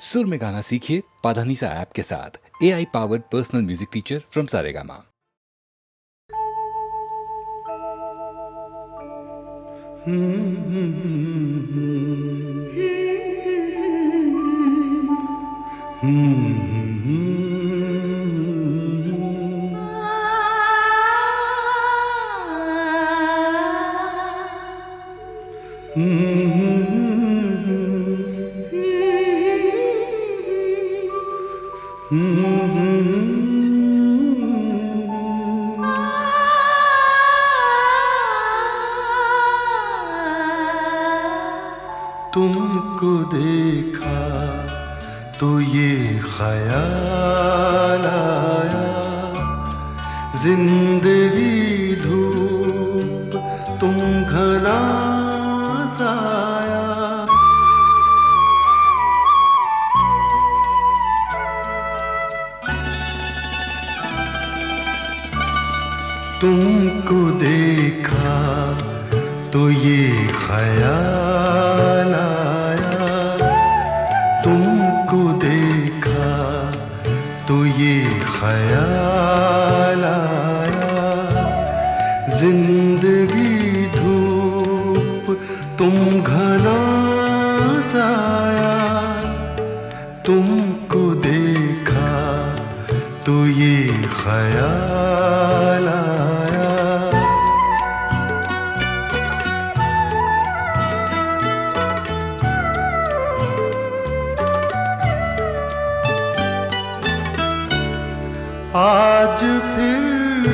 सुर में गाना सीखिए पाधानीसा ऐप के साथ। AI powered personal music teacher from Saregama. तुमको देखा तो ये ख्याल आया, जिंदगी धूप तुम घना साया। तुमको देखा तो ये ख्याल आया, तुमको देखा तो ये ख्याल आया, जिंदगी धूप तुम घना साया। तुमको देखा तो ये ख्याल आया। आज फिर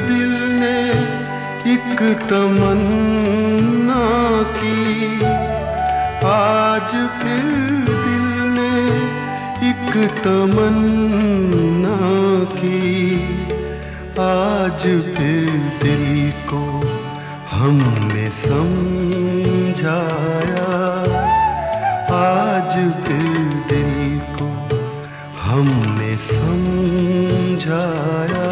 दिल ने एक तमन्ना की, आज फिर दिल ने एक तमन्ना की, आज फिर दिल को हमने समझाया, आज फिर दिल को हमने समझाया।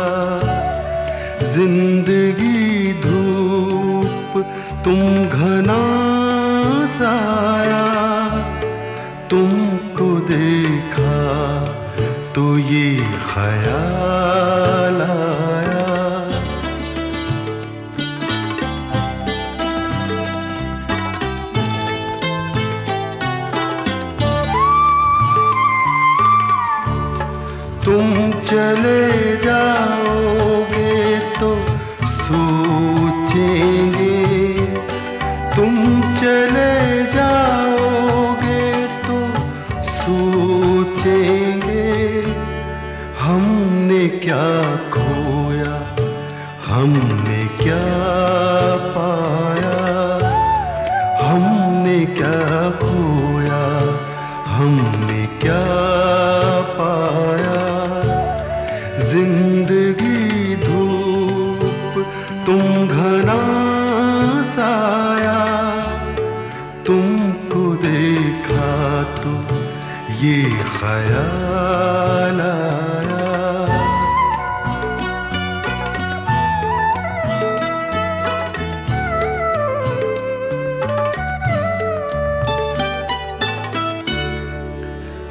जिंदगी धूप तुम घना साया, तुमको देखा तो ये ख्याल आया। तुम चले जाओगे तो सोचेंगे, तुम चले जाओगे तो सोचेंगे, हमने क्या खोया, हमने क्या पाया, हमने क्या खोया, हमने क्या पाया। जिंदगी धूप तुम घना साया, तुमको देखा तो ये ख्याल आया।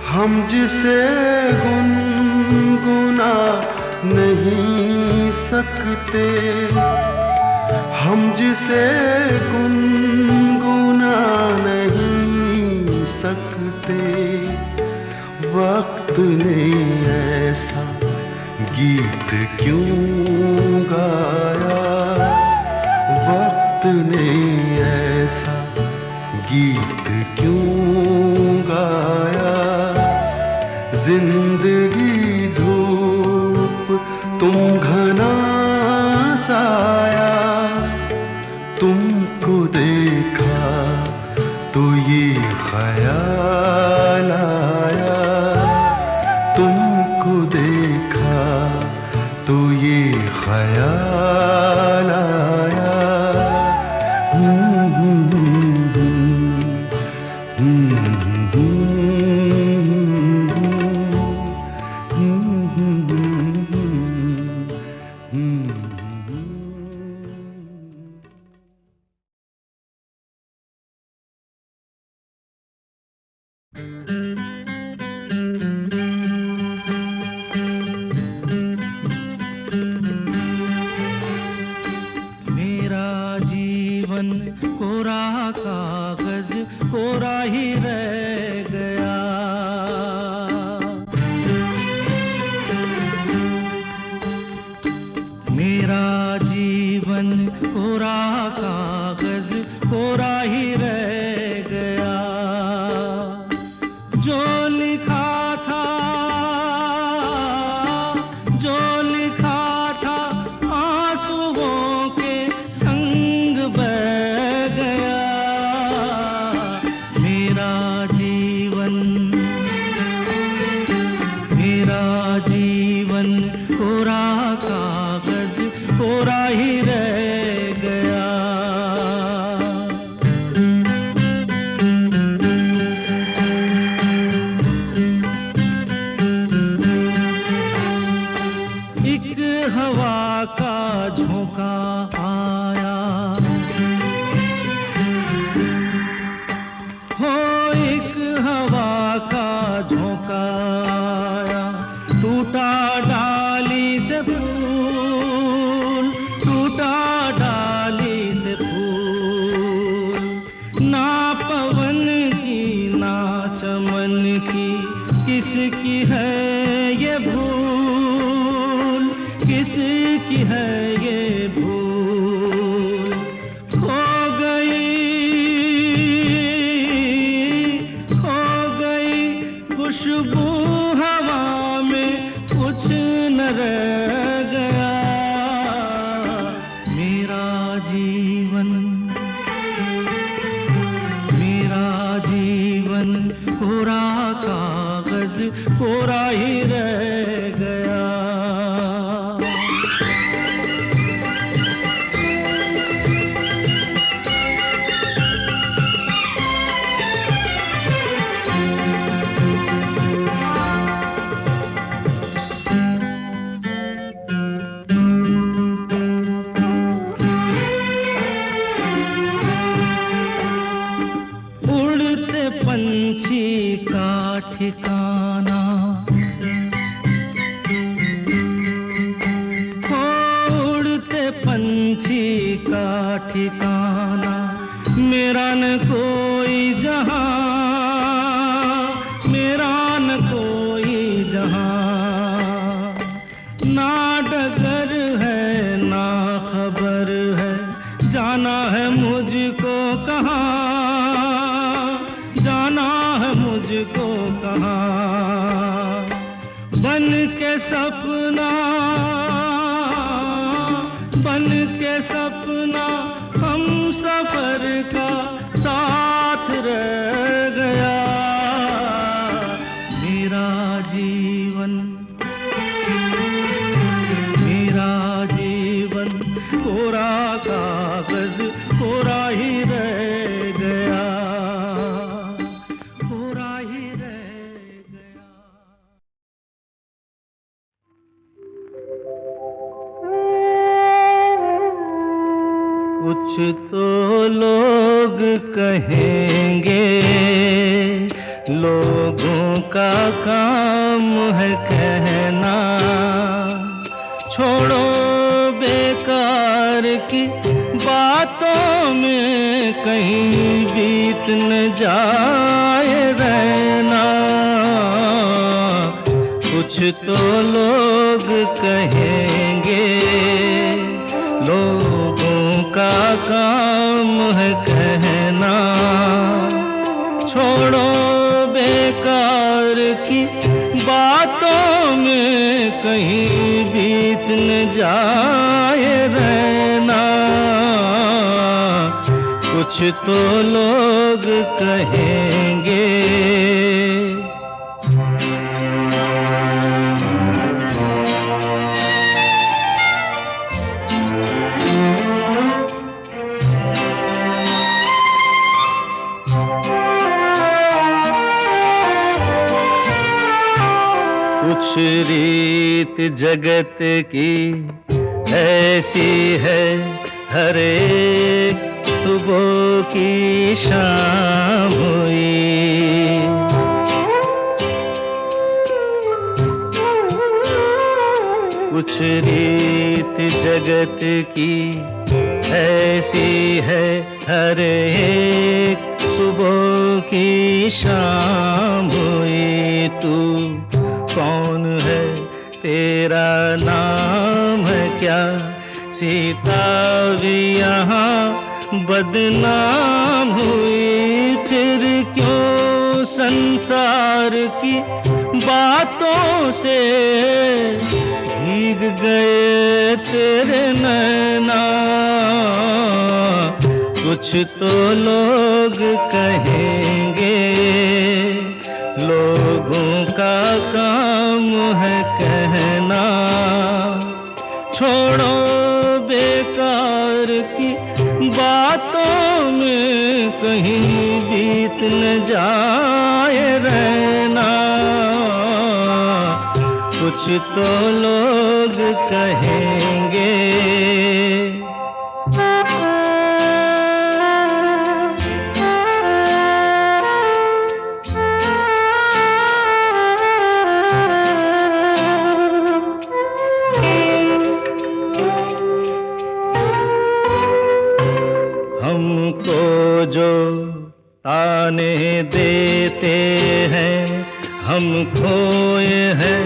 हम जिसे गुनगुना नहीं सकते, हम जिसे गुनगुना नहीं सकते, वक्त ने ऐसा गीत क्यों गाया, वक्त ने ऐसा गीत क्यों गाया। जिंदगी धूप तुम घना साया, तुमको देखा तो ये ख्याल आया, तुमको देखा तो ये ख्याल आया। किसकी है ये भूल, किसकी है ये भूल, खो गई खुशबू हवा में, कुछ न रह गया मेरा जीवन, मेरा जीवन कोरा कागज कोरा ही रह गया। उड़ते पंछी का ठिकाना, उड़ते पंछी का ठिकाना, मेरा न कोई जहां, मेरा न कोई जहां, ना डगर है ना खबर है, जाना है मुझको कहाँ, जाना है मुझको कहाँ। बन के सपना, बन के सपना हम सफर का साथ रह गया मेरा जीवन, मेरा जीवन कोरा कागज कोरा ही रह गया, कोरा ही रह गया। कुछ तो लोग कहेंगे, लोगों का काम है कहना, छोड़ो बेकार की बातों में कहीं बीत न जाए रहना। कुछ तो लोग कहेंगे, लोगों का काम है कहना, छोड़ो बेकार की बातों में कहीं बीत न जाए रहना। कुछ तो लोग कहेंगे। कुछ रीत जगत की ऐसी है, हर एक सुबह की शाम हुई। कुछ रीत जगत की ऐसी है, हर एक सुबह की शाम हुई। तू कौन है, तेरा नाम है क्या? सीता भी यहाँ बदनाम हुई। फिर क्यों संसार की बातों से भीग गए तेरे नैना? कुछ तो लोग कहेंगे, लोगों का काम है कहना, छोड़ो बेकार की बातों में कहीं बीत न जाए रहना। कुछ तो लोग कहेंगे। हमको जो ताने देते हैं, हम खोए हैं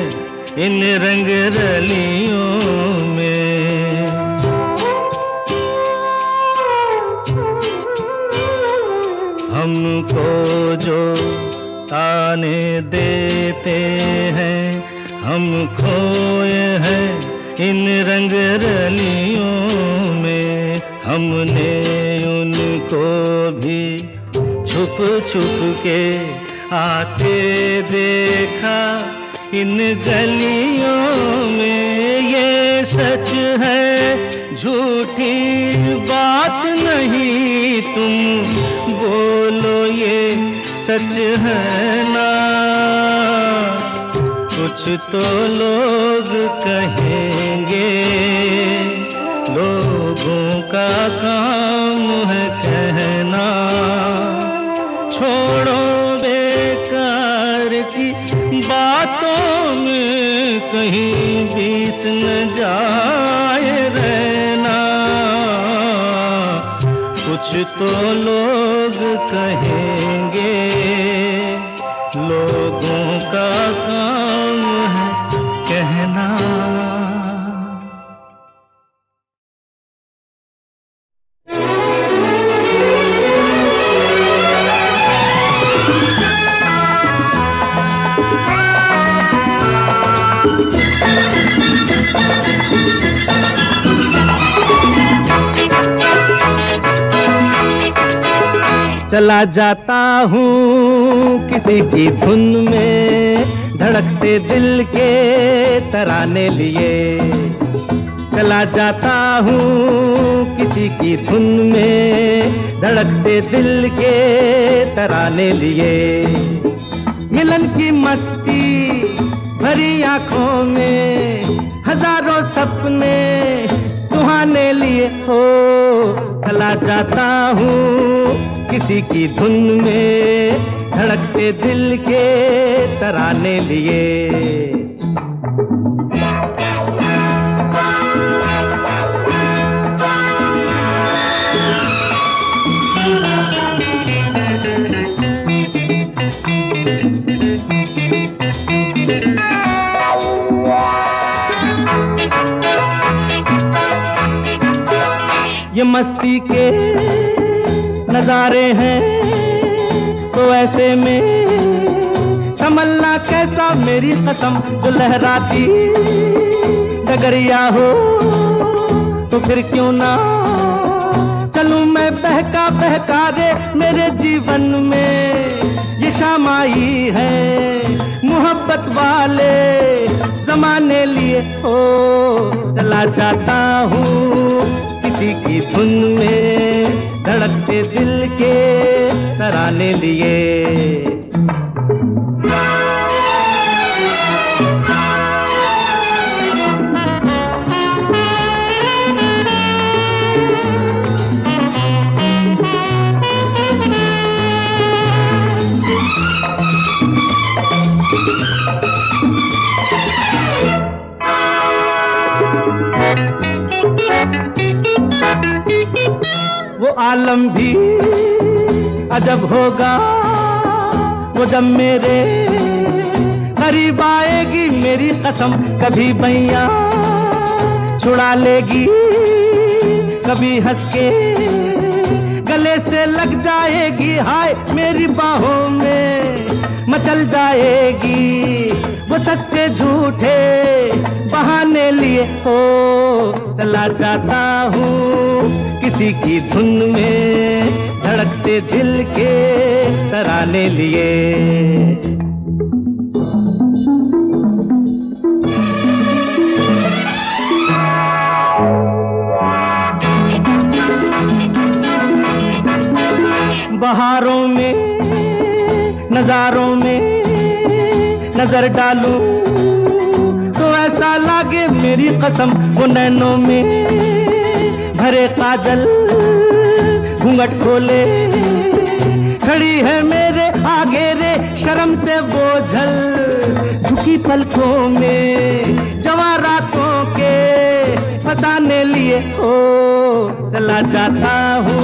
इन रंग रलियों में। हमको जो ताने देते हैं, हम खोए हैं इन रंग रलियों में। हमने उनको भी छुप छुप के आते देखा इन गलियों में। ये सच है झूठी बात नहीं, तुम बोलो ये सच है ना। कुछ तो लोग कहेंगे, लोगों का काम है कहना। छोड़ो बेकार की बातों में कहीं बीत न जाए रहना। कुछ तो लोग कहेंगे, लोगों का काम है कहना। चला जाता हूँ किसी की धुन में, धड़कते दिल के तराने लिए। चला जाता हूँ किसी की धुन में, धड़कते दिल के तराने लिए। मिलन की मस्ती भरी आंखों में, हजारों सपने सुहाने लिए हो। चला जाता हूँ किसी की धुन में, धड़कते दिल के तराने लिए। ये मस्ती के नजारे हैं तो ऐसे में तमन्ना कैसा मेरी कसम, जो लहराती डगरिया हो तो फिर क्यों ना चलूं मैं बहका बहका रे। मेरे जीवन में ये शाम आई है मोहब्बत वाले जमाने लिए हो। चला जाता हूँ किसी की धुन में, धड़कते दिल के तराने लिए। वो आलम भी अजब होगा वो जब मेरे करीब आएगी मेरी कसम। कभी बैया छुड़ा लेगी, कभी हंस के गले से लग जाएगी। हाय मेरी बाहों में मचल जाएगी, वो सच्चे झूठे बहाने लिए हो। चला जाता हूँ किसी की धुन में, धड़कते दिल के तराने लिए। बहारों में नजारों में नजर डालूं तो ऐसा लागे मेरी कसम, वो नैनों में भरे काजल घूंघट खोले खड़ी है मेरे आगे रे। शर्म से बोझल झुकी पलकों में जवां रातों के फसाने लिए हो। चला जाता हूँ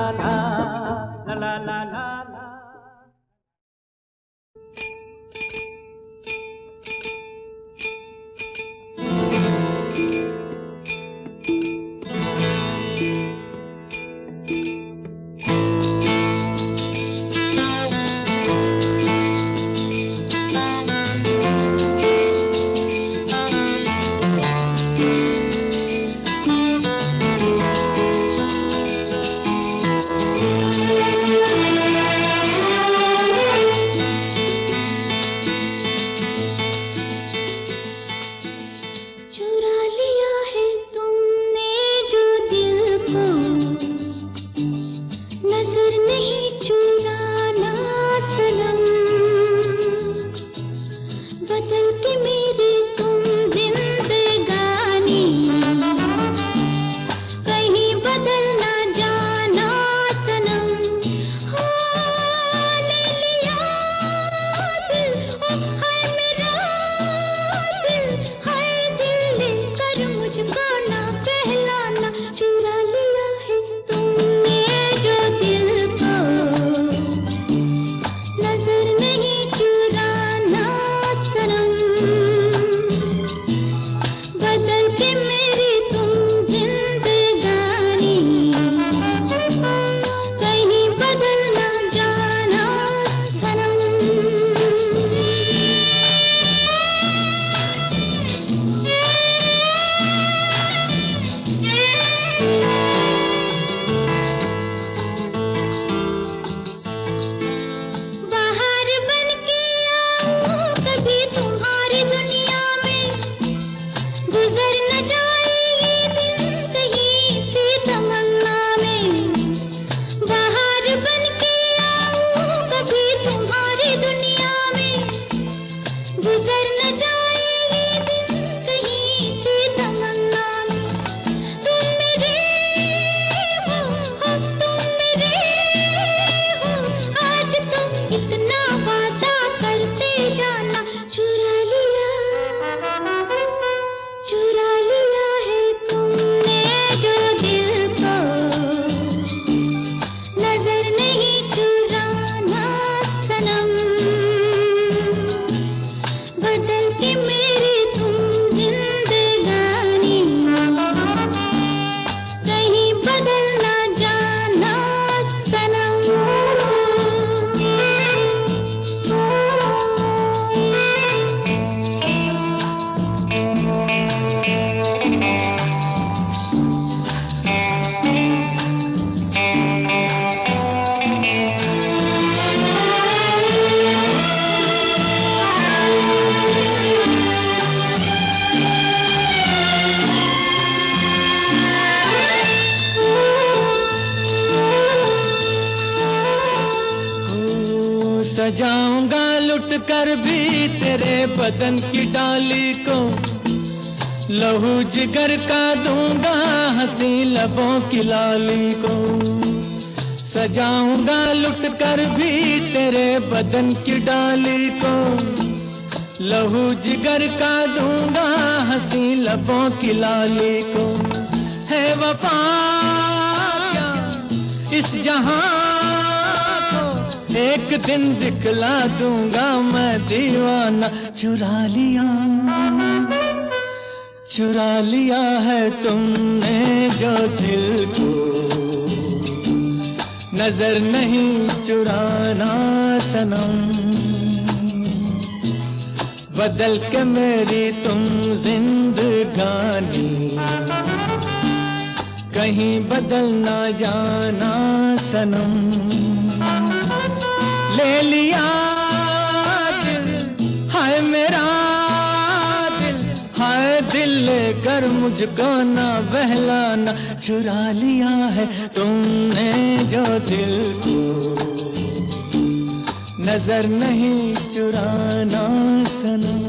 ला ला ला ला ला ला। सजाऊंगा लुट कर भी तेरे बदन की डाली को, लहू जिगर का दूंगा हंसी लबों की लाली को। सजाऊंगा लुट कर भी तेरे बदन की डाली को, लहू जिगर का दूंगा हंसी लबों की लाली को। है वफा क्या इस जहां को, एक दिन दिखला दूंगा मैं दीवाना। चुरा लिया है तुमने जो दिल को, नजर नहीं चुराना सनम। बदल के मेरी तुम जिंदगानी, कहीं बदल ना जाना सनम। ले लिया दिल, हाय मेरा दिल, हाय दिल लेकर मुझको ना बहलाना। चुरा लिया है तुमने जो दिल को, नजर नहीं चुराना सनम।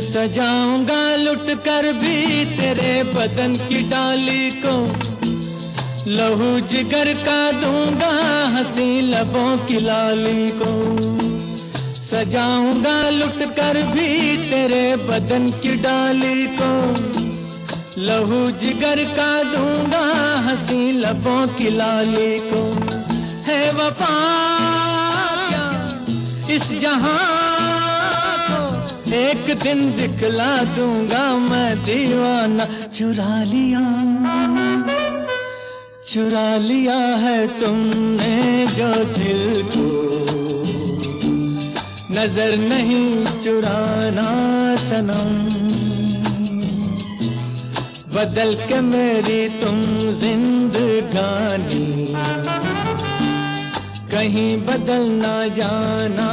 सजाऊंगा लुट कर भी तेरे बदन की डाली को, लहू जिगर का दूंगा हंसी लबों की लाली को। सजाऊंगा लुट कर भी तेरे बदन की डाली को, लहू जिगर का दूंगा हंसी लबों की लाली को। है वफा क्या इस जहां को, एक दिन दिखला दूंगा मैं दीवाना। चुरा लिया है तुमने जो दिल को, नजर नहीं चुराना सनम। बदल के मेरी तुम जिंदगानी, कहीं बदल ना जाना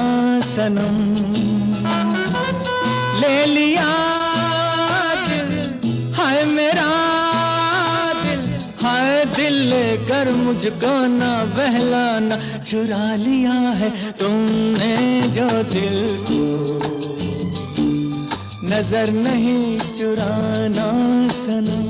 सनम। ले लिया दिल, हाय मेरा दिल, हाय दिल लेकर मुझको ना बहलाना, चुरा लिया है तुमने जो दिल को, नजर नहीं चुराना सनम।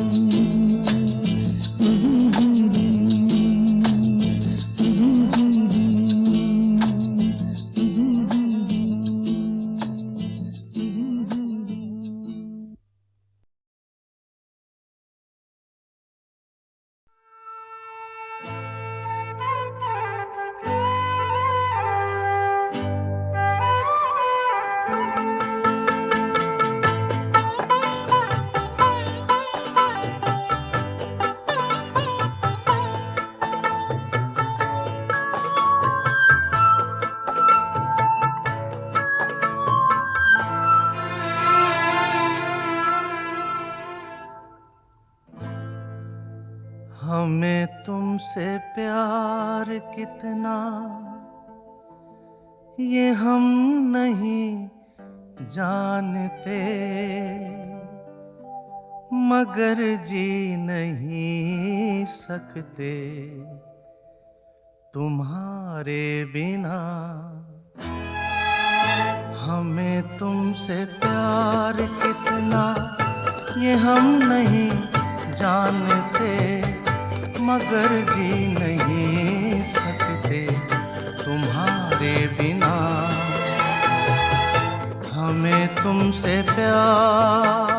हमें तुमसे प्यार कितना ये हम नहीं जानते, मगर जी नहीं सकते तुम्हारे बिना। हमें तुमसे प्यार कितना ये हम नहीं जानते, मगर जी नहीं सकते तुम्हारे बिना। हमें तुमसे प्यार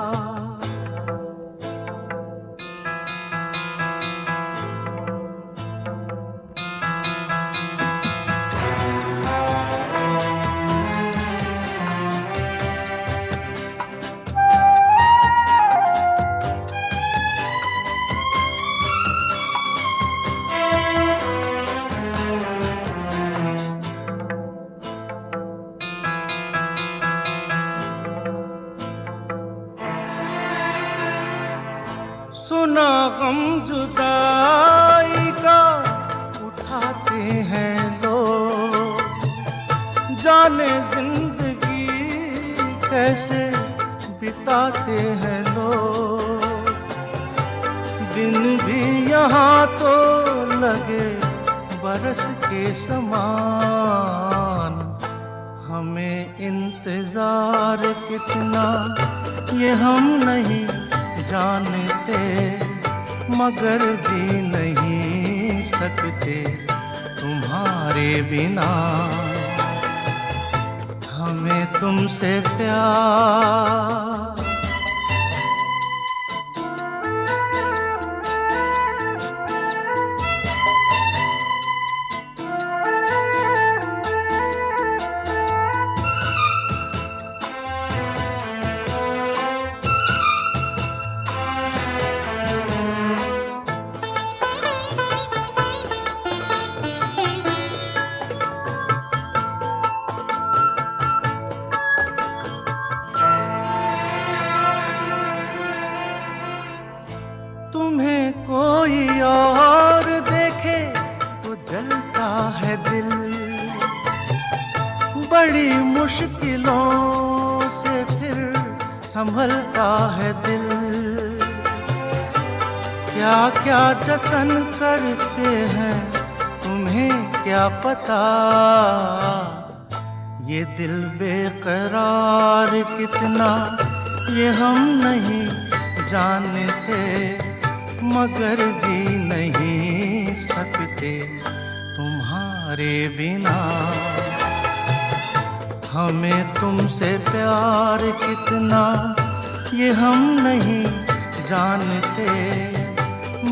सुना गम जुदाई का उठाते हैं लोग, जाने जिंदगी कैसे बिताते हैं लोग। दिन भी यहाँ तो लगे बरस के समान, हमें इंतजार कितना ये हम नहीं जानते, मगर जी नहीं सकते तुम्हारे बिना। हमें तुमसे प्यार तुम्हें कोई और देखे तो जलता है दिल, बड़ी मुश्किलों से फिर संभलता है दिल। क्या क्या जतन करते हैं तुम्हें क्या पता, ये दिल बेकरार कितना ये हम नहीं जानते, मगर जी नहीं सकते तुम्हारे बिना। हमें तुमसे प्यार कितना ये हम नहीं जानते,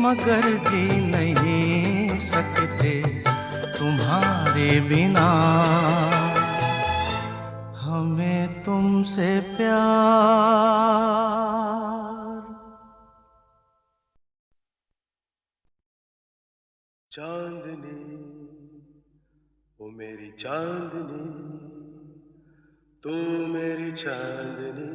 मगर जी नहीं सकते तुम्हारे बिना। हमें तुमसे प्यार चांदनी ओ मेरी चांदनी, तू मेरी चांदनी।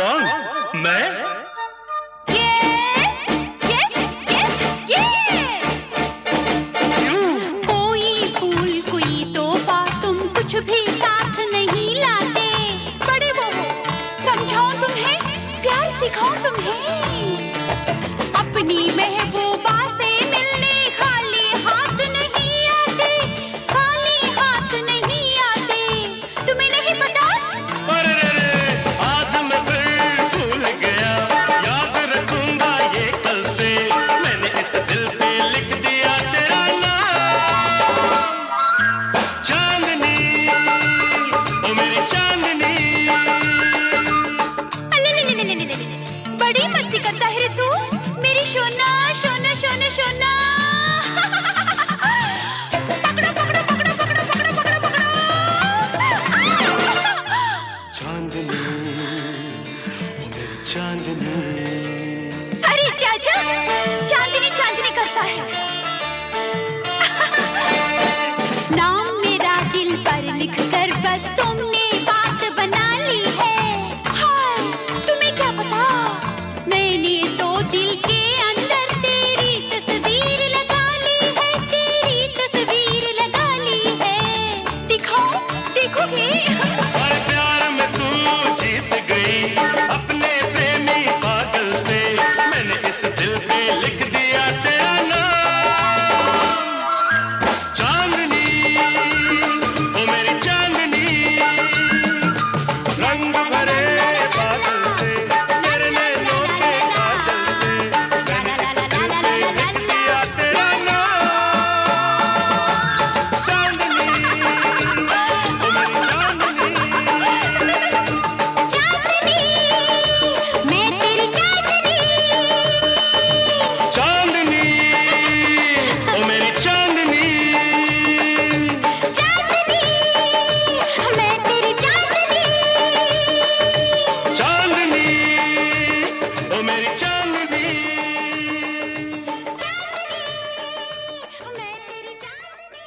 कौन? मैं? कोई फूल कोई तोहफा तुम कुछ भी साथ नहीं लाते। बड़े वो हो, समझाऊं तुम्हें, प्यार सिखाऊं तुम्हें। अपनी महबूबा से मिलने खाली हाथ नहीं आते, खाली हाथ नहीं आते। तुम्हें नहीं पता? अरे रे रे, आज मैं फिर भूल गया, याद रखूंगा ये कल से। मैंने इस दिल पे लिख दिया तेरा नाम। चांदनी, ओ मेरी चांदनी। बड़ी मस्ती करता है रे तू, मेरी सोना सोना सोना सोना। पकड़ो पकड़ो पकड़ो पकड़ो पकड़ो पकड़ो पकड़ो। चांदनी, ओ मेरी चांदनी। अरे चाचा, चांदनी चांदनी करता है। नाम मेरा दिल पर लिख कर बस तुमने बात बना ली है। हाय, तुम्हें क्या पता, मैंने तो दिल के अंदर तेरी तस्वीर लगा ली है, तेरी तस्वीर लगा ली है। दिखाओ, देखोगे? और प्यार में तू जीत गई अपने प्रेमी पागल से। मैंने इस दिल पे लिख दिया तेरा नाम। चांदनी, ओ मेरी चांदनी। रंग भरे बादल से, मेरे नैनों के काजल से। मैंने इस दिल पे लिख दिया तेरा नाम। चांदनी, ओ मेरी चांदनी। चांदनी, मैं तेरी चांदनी। चांदनी, ओ मेरी चांदनी। चांदनी, मैं तेरी चांदनी। चांदनी, ओ मेरी चांदनी। मैं तेरी चांदनी।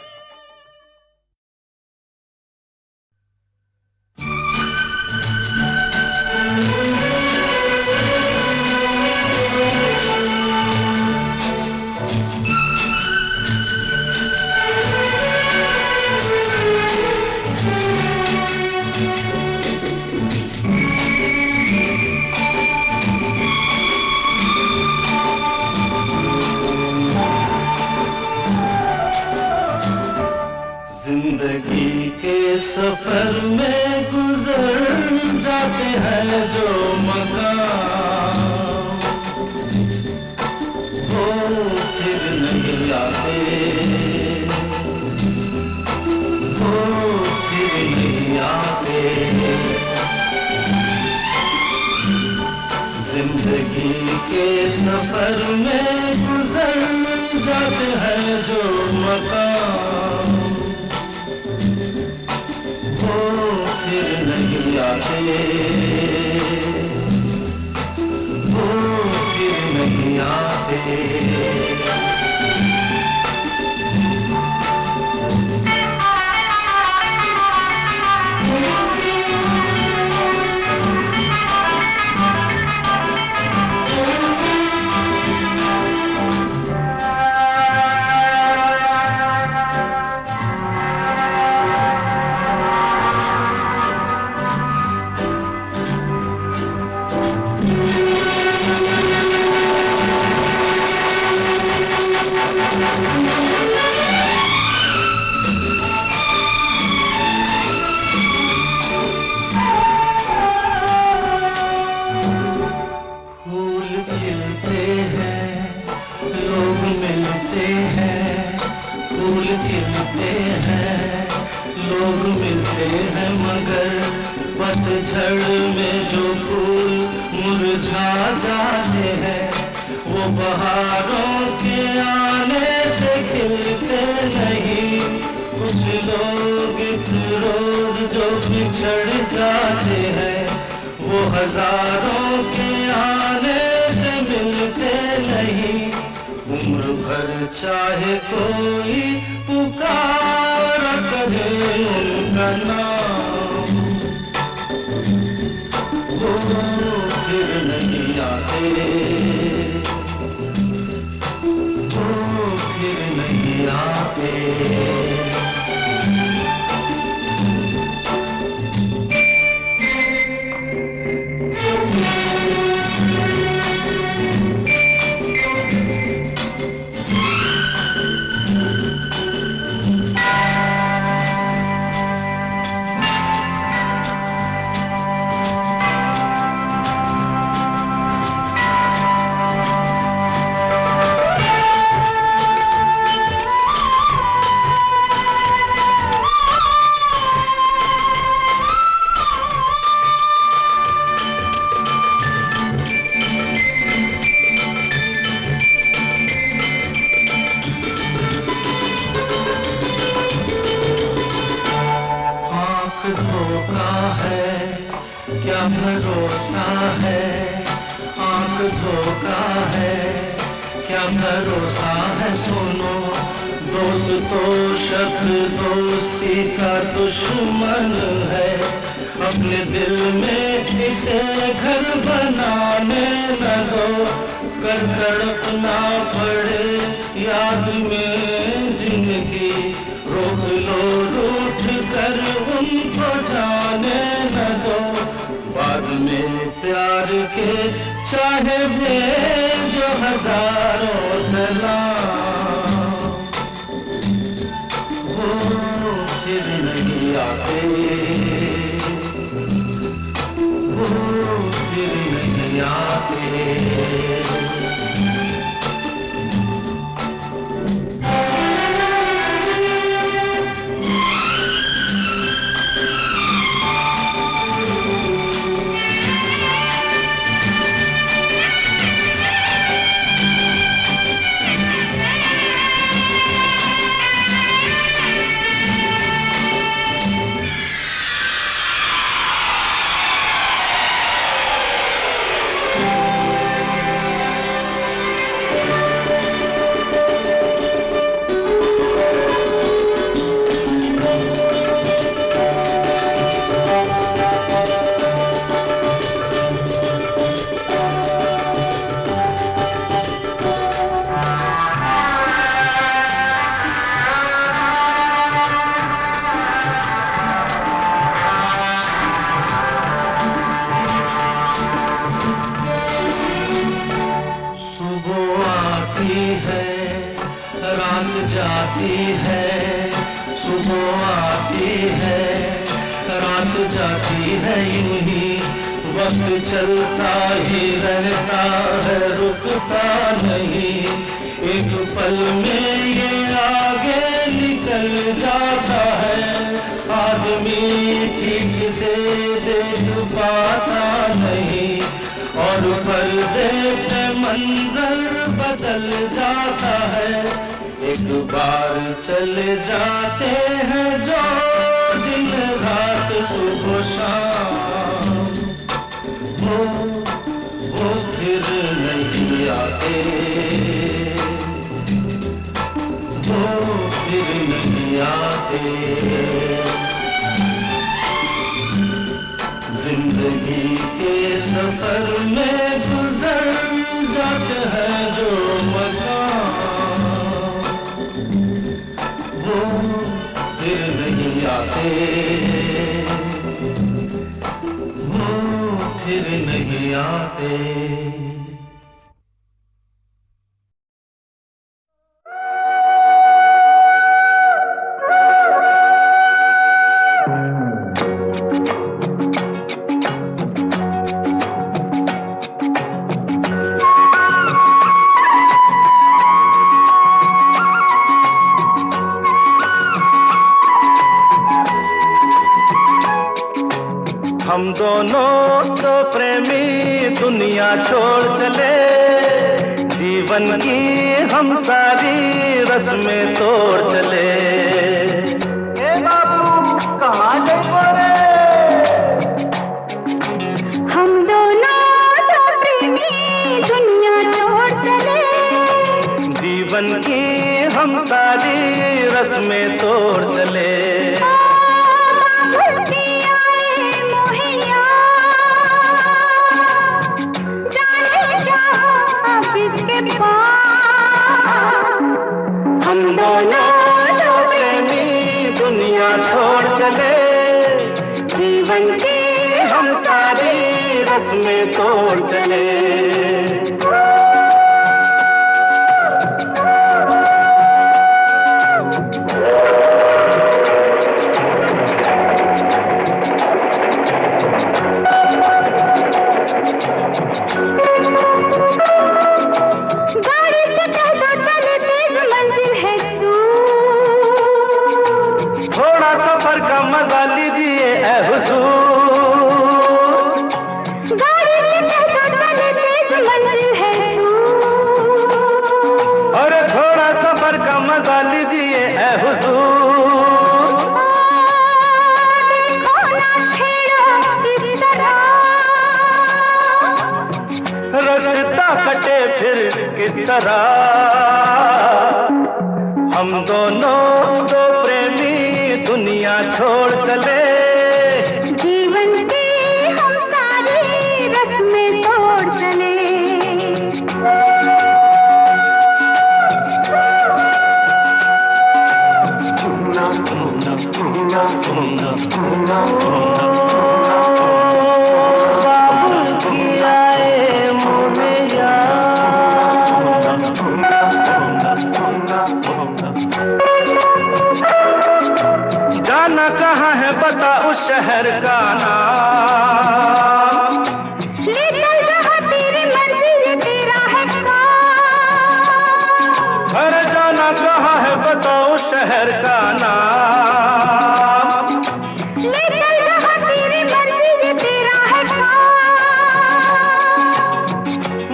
जिंदगी के सफर में गुजर जाते हैं जो मकाम, वो फिर नहीं आते, वो फिर नहीं आते। जिंदगी के सफर में गुजर जाते हैं जो मकाम, वो फिर नहीं आते, वो फिर नहीं आते। फूल खिलते हैं, लोग मिलते हैं, फूल खिलते हैं, लोग मिलते हैं, मगर पतझड़ में जो फूल मुरझा जाते हैं, वो बहारों के आने से खिलते नहीं। कुछ लोग एक रोज जो बिछड़ जाते हैं, वो हजारों के आने से मिलते नहीं। उम्र भर चाहे कोई पुकार करे उनका नाम, वो भरोसा है, आंख धोखा है, क्या भरोसा है सुनो। दोस्त तो शब्द दोस्ती का दुश्मन है, अपने दिल में इसे घर बनाने न दो। कर तड़पना पड़े याद में जिंदगी, रोक लो रूठ कर उनको जाने न दो। बाद में प्यार के चाहे भेजो हजारों सलाम, वो फिर नहीं आते, वो फिर नहीं आते। जाती है, सुबह आती है, रात जाती है, यूं ही वक्त चलता ही रहता है, रुकता नहीं। एक पल में ये आगे निकल जाता है, आदमी ठीक से देख पाता नहीं, और पर्दे पे मंजर बदल जाता है। एक बार चले जाते हैं जो दिन रात सुबह शाम, वो फिर नहीं आते, वो फिर नहीं आते। जिंदगी के सफर में गुजर जाते हैं जो मकाम, वो फिर नहीं आते, वो फिर नहीं आते। हम दोनों तो प्रेमी दुनिया छोड़ चले, जीवन की हम सारी रस्में तोड़ चले। ए बाबू कहाँ गए? हम दोनों तो प्रेमी दुनिया छोड़ चले, जीवन की हम सारी रस्में तोड़ चले। हम दोनों तो प्रेमी दुनिया छोड़ चले, जीवन की हम सारी रस्में तोड़ चले। किस तरह हम दोनों दो प्रेमी दुनिया छोड़ चले। जीवन की हम सारी रस्में तोड़ चले। जाना कहाँ है बता उस शहर का नाम, ले चल जहाँ तेरी मर्जी ये तेरा है काम। अरे जाना कहाँ है बता उस शहर का नाम, ले चल जहाँ तेरी मर्जी ये तेरा है काम।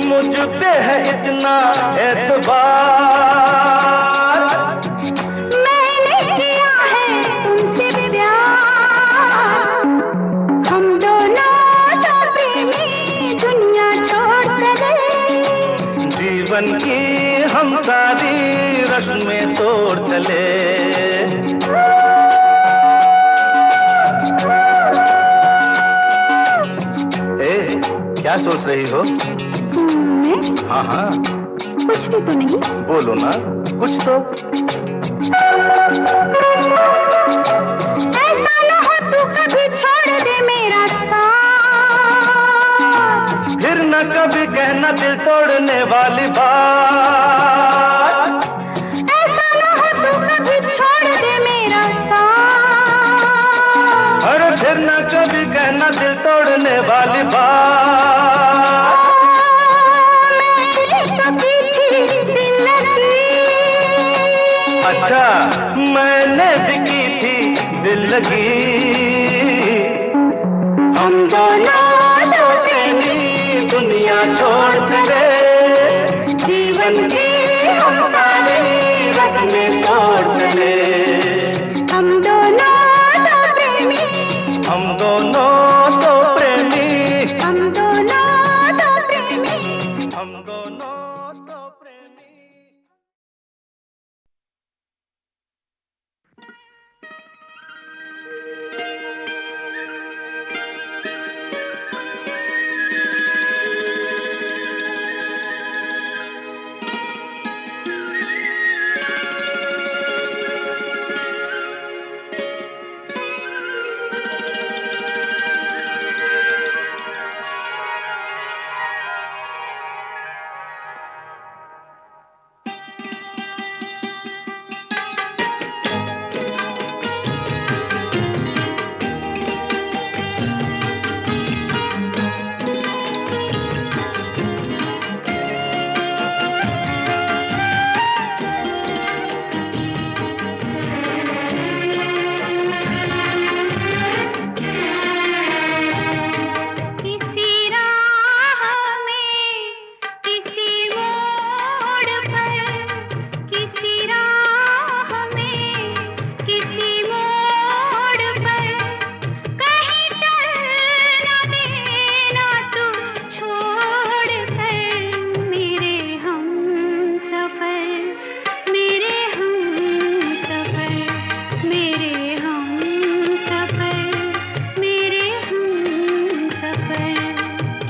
मुझ पे है इतना एतबार, मैंने किया है तुमसे प्यार। हम दोनों तो प्रेमी दुनिया छोड़ चले। जीवन की हम सारी रस्में तोड़ चले। ए, क्या सोच रही हो? मैं हाँ हाँ कुछ भी तो नहीं। बोलो ना कुछ तो। ऐसा न हो तू कभी छोड़ दे मेरा साथ। फिर न कभी कहना दिल तोड़ने वाली बात। ऐसा न हो तू कभी छोड़ दे मेरा साथ। अरे फिर न कभी कहना दिल तोड़ने वाली बात। मैंने तो की थी दिल लगी। अच्छा मैंने भी की थी दिल लगी। हम दोनों दो प्रेमी दुनिया छोड़ चले। जीवन की हम सारी रस्में तोड़ चले। हम दोनों तो प्रेमी। हम दोनों दो प्रेमी। हम दोनों तो प्रेमी। हम दोनों दो प्रेमी।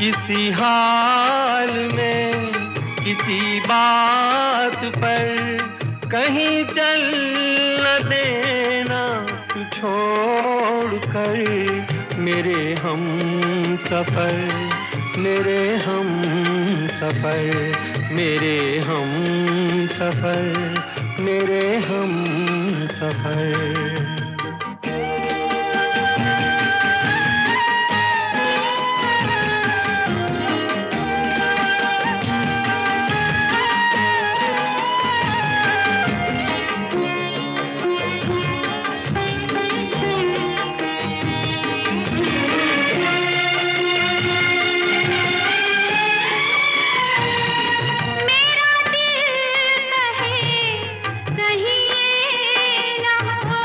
किसी हाल में किसी बात पर कहीं चल न देना तू छोड़ कर मेरे हम सफर मेरे हम सफर मेरे हम सफर मेरे हम सफर। कहीं ये न हो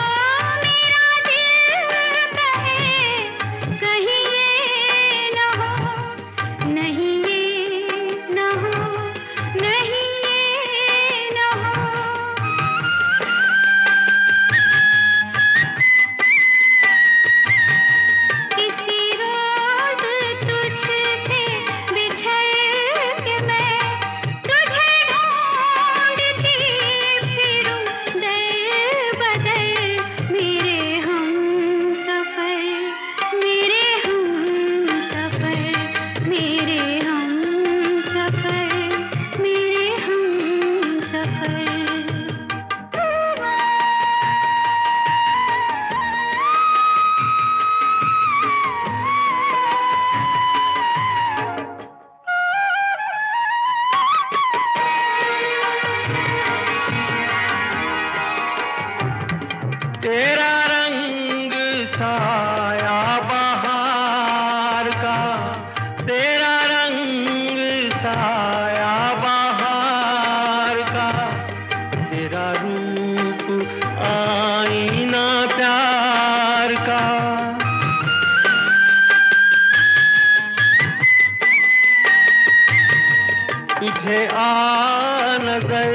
तुझे आ नजर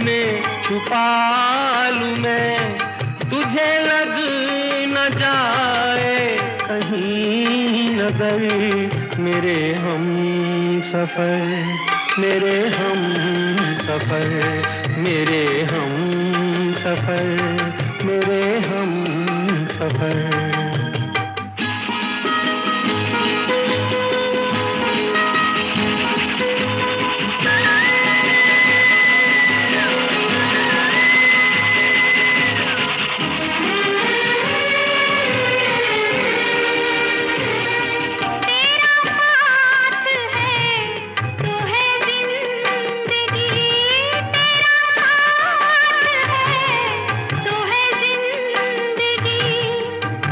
में छुपा लूं मैं, तुझे लग न जाए कहीं नजर। मेरे हम सफर, मेरे हम सफर, मेरे हम सफर, मेरे हम सफर।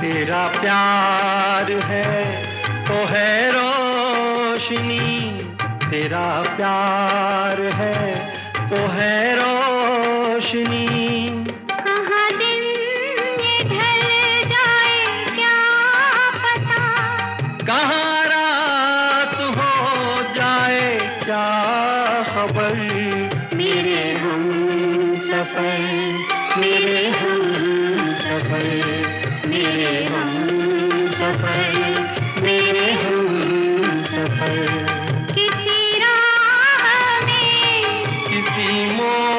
तेरा प्यार है तो है रोशनी, तेरा प्यार है तो है रोशनी। कहाँ दिन ये ढल जाए क्या पता, कहाँ रात हो जाए क्या खबर। मेरे हम सफर, मेरे हम सफर, मेरे हम सफर, मेरे हम सफर। किसी राह में किसी मोड़